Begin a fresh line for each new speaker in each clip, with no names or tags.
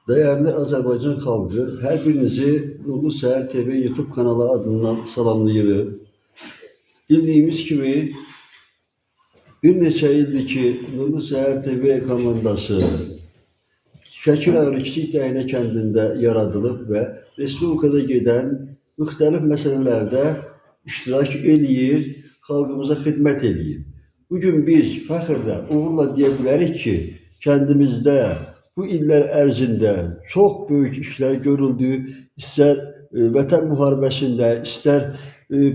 Değerli Azerbaycan halkı, her birinizi Nurlu Seher TV YouTube kanalı adından salamlayırıq. Bildiyimiz kimi bir neçə ildir ki Nurlu Seher TV komandası Şəkil rayonu Kiçik Dəynə kəndində yaradılıb və Respublikada gedən müxtəlif məsələlərdə iştirak eləyir, xalqımıza xidmət eləyir. Bugün biz fəxrlə, uğurla deyə bilərik ki, kəndimizdə bu illər ərzində çox böyük işlər görüldü. İstər vətən müharibəsində, istər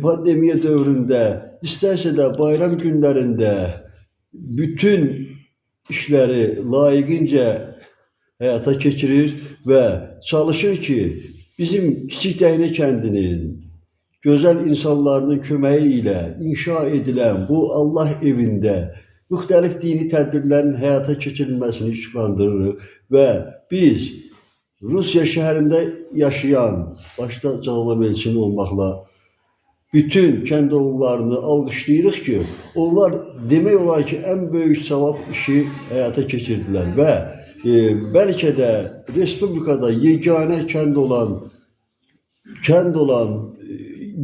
pandemiya dövründə, istərsə də bayram günlərində bütün işləri layiqincə həyata keçirir və çalışır ki, bizim Kiçik Dəynə kəndinin gözəl insanlarının köməyi ilə inşa edilən bu Allah evində müxtəlif dini tədbirlərin həyata keçirilməsini işıqlandırırıq və biz Rusiya şəhərində yaşayan, başda Cəlal Elçin olmaqla bütün kənd oğullarını alqışlayırıq ki, onlar demək olar ki, ən böyük savab işi həyata keçirdilər və bəlkə də Respublikada yeganə kənd olan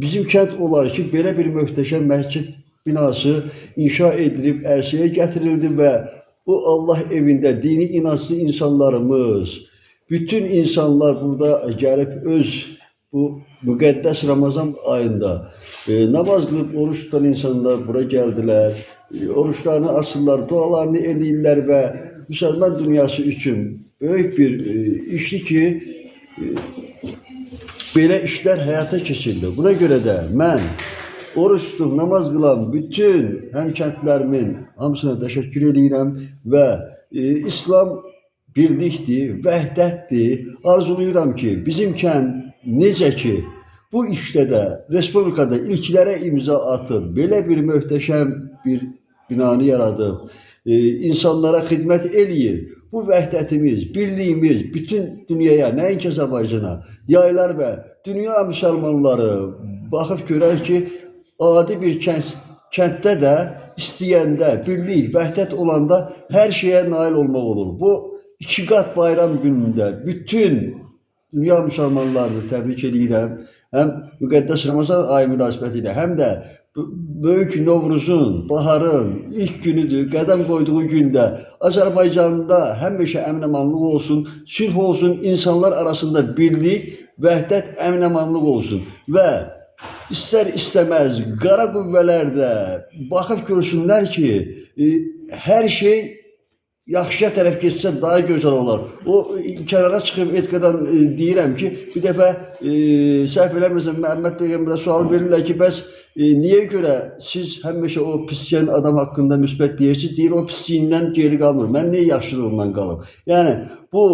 bizim kənd olar ki, belə bir möhtəşəm məscid binası inşa edilib, ərsəyə gətirildi və bu Allah evində dini inanclı insanlarımız, bütün insanlar burada gəlib öz bu müqəddəs Ramazan ayında namaz qılıb, oruç tutan insanlar bura gəldilər, oruçlarını açırlar, dualarını eləyirlər və müsəlman dünyası üçün böyük bir işdir ki, belə işlər həyata keçirilir. Buna görə də mən oruç tutub, namaz qılan bütün həmkəndlərimin hamısına təşəkkür edirəm və İslam birlikdir, vəhdətdir. Arzulayıram ki, bizim kənd necə ki, bu işdə də Respublikada ilklərə imza atıb, belə bir möhtəşəm bir binanı yaradıb, insanlara xidmət eləyir. Bu vəhdətimiz, birliyimiz bütün dünyaya, nəinki Azərbaycana yayılar və dünya müsəlmanları baxıb görər ki, adi bir kənddə də istəyəndə, birlik, vəhdət olanda hər şeyə nail olmaq olur. Bu iki qat bayram günündə bütün dünya müsəlmanlarını təbrik edirəm. Həm müqəddəs Ramazan ayı münasibəti ilə, həm də Böyük Novruzun, baharın ilk günüdür, qədəm qoyduğu gündə Azərbaycanda həmişə əmin-amanlıq olsun, sülh olsun, insanlar arasında birlik, vəhdət, əmin-amanlıq olsun və istər-istəməz qara qüvvələr də baxıb görsünlər ki, hər şey yaxşıya tərəf getsə daha gözəl olar. O kənara çıxıb etqadan deyirəm ki, bir dəfə səhv eləmirəsəm, Məhəmməd Peyğəmbərə sual verirlər ki, bəs niyə görə siz həmişə o pisləyən adam haqqında müsbət deyirsiniz? Deyir, o pisliyindən geri qalmır. Mən niyə yaxşılığından qalım? Yəni, bu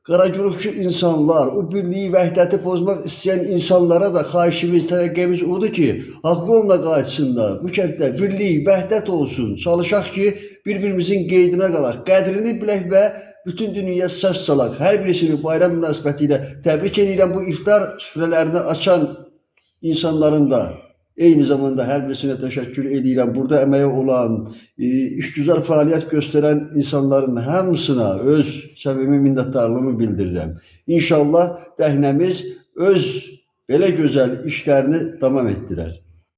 qaragürükçü insanlar, o birliyi, vəhdəti pozmaq istəyən insanlara da xahişimiz, təvəqqəmiz odur ki, haqq yoluna qayıtsınlar. Bu kənddə birlik, vəhdət olsun. Çalışaq ki, bir-birimizin qeydinə qalaq, qədrini bilək və bütün dünyaya səs salaq. Hər birisini bayram münasibəti ilə təbrik edirəm. Bu iftar süfrələrini açan insanların da eyni zamanda hər birisinə təşəkkür edirəm. Burada əməyi olan, işgüzar fəaliyyət göstərən insanların hamısına öz səmimi minnətdarlığımı bildirirəm. İnşallah dəhnəmiz öz belə gözəl işlərini davam etdirər.